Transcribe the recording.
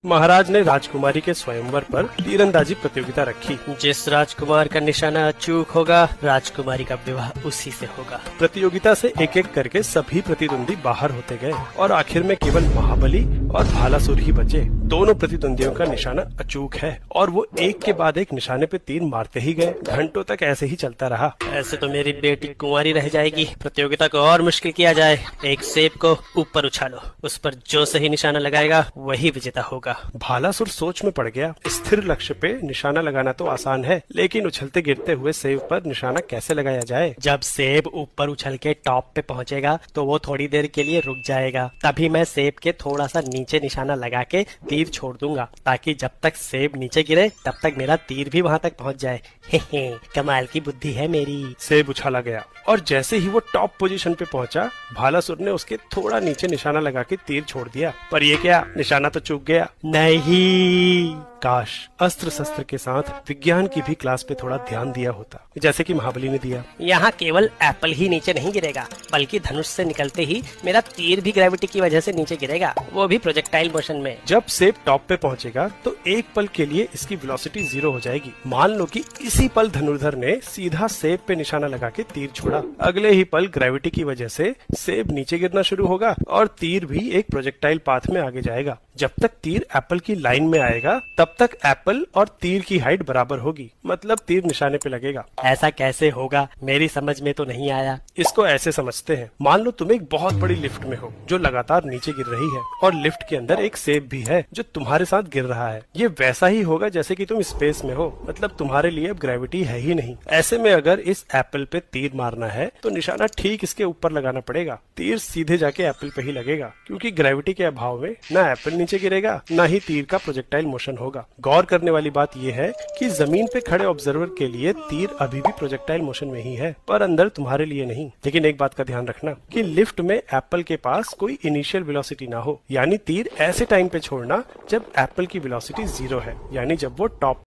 महाराज ने राजकुमारी के स्वयंवर पर तीरंदाजी प्रतियोगिता रखी। जिस राजकुमार का निशाना अचूक होगा, राजकुमारी का विवाह उसी से होगा। प्रतियोगिता से एक एक करके सभी प्रतिद्वंदी बाहर होते गए और आखिर में केवल महाबली और भालासुर ही बचे। दोनों प्रतिद्वंदियों का निशाना अचूक है और वो एक के बाद एक निशाने पे तीर मारते ही गए। घंटों तक ऐसे ही चलता रहा। ऐसे तो मेरी बेटी कुंवारी रह जाएगी। प्रतियोगिता को और मुश्किल किया जाए। एक सेब को ऊपर उछालो, उस पर जो सही निशाना लगाएगा वही विजेता होगा। भालासुर सोच में पड़ गया। स्थिर लक्ष्य पे निशाना लगाना तो आसान है, लेकिन उछलते गिरते हुए सेब पर निशाना कैसे लगाया जाए? जब सेब ऊपर उछल के टॉप पे पहुंचेगा तो वो थोड़ी देर के लिए रुक जाएगा। तभी मैं सेब के थोड़ा सा नीचे निशाना लगा के तीर छोड़ दूंगा, ताकि जब तक सेब नीचे गिरे तब तक मेरा तीर भी वहां तक पहुंच जाए। हे कमाल की बुद्धि है मेरी। सेब उछाला गया और जैसे ही वो टॉप पोजीशन पे पहुंचा, भालासुर ने उसके थोड़ा नीचे निशाना लगा के तीर छोड़ दिया। पर ये क्या, निशाना तो चूक गया। नहीं, काश अस्त्र शस्त्र के साथ विज्ञान की भी क्लास पे थोड़ा ध्यान दिया होता, जैसे कि महाबली ने दिया। यहाँ केवल एप्पल ही नीचे नहीं गिरेगा, बल्कि धनुष से निकलते ही मेरा तीर भी ग्रेविटी की वजह से नीचे गिरेगा, वो भी प्रोजेक्टाइल मोशन में। जब सेब टॉप पे पहुंचेगा तो एक पल के लिए इसकी वेलोसिटी 0 हो जाएगी। मान लो कि इसी पल धनुर्धर ने सीधा सेब पे निशाना लगा के तीर छोड़ा। अगले ही पल ग्रेविटी की वजह से सेब नीचे गिरना शुरू होगा और तीर भी एक प्रोजेक्टाइल पाथ में आगे जाएगा। जब तक तीर एप्पल की लाइन में आएगा तब तक एप्पल और तीर की हाइट बराबर होगी, मतलब तीर निशाने पे लगेगा। ऐसा कैसे होगा, मेरी समझ में तो नहीं आया। इसको ऐसे समझते हैं, मान लो तुम एक बहुत बड़ी लिफ्ट में हो जो लगातार नीचे गिर रही है और लिफ्ट के अंदर एक सेब भी है जो तुम्हारे साथ गिर रहा है। ये वैसा ही होगा जैसे कि तुम स्पेस में हो, मतलब तुम्हारे लिए अब ग्रेविटी है ही नहीं। ऐसे में अगर इस एप्पल पे तीर मारना है तो निशाना ठीक इसके ऊपर लगाना पड़ेगा। तीर सीधे जाके एप्पल पे ही लगेगा, क्योंकि ग्रेविटी के अभाव में ना एप्पल नीचे गिरेगा ना ही तीर का प्रोजेक्टाइल मोशन होगा। गौर करने वाली बात यह है कि जमीन पे खड़े ऑब्जर्वर के लिए तीर अभी भी प्रोजेक्टाइल मोशन में ही है, पर अंदर तुम्हारे लिए नहीं। लेकिन एक बात का ध्यान रखना कि लिफ्ट में एप्पल के पास कोई इनिशियल वेलोसिटी ना हो, यानी तीर ऐसे टाइम पे छोड़ना जब एप्पल की वेलोसिटी 0 है, यानी जब वो टॉप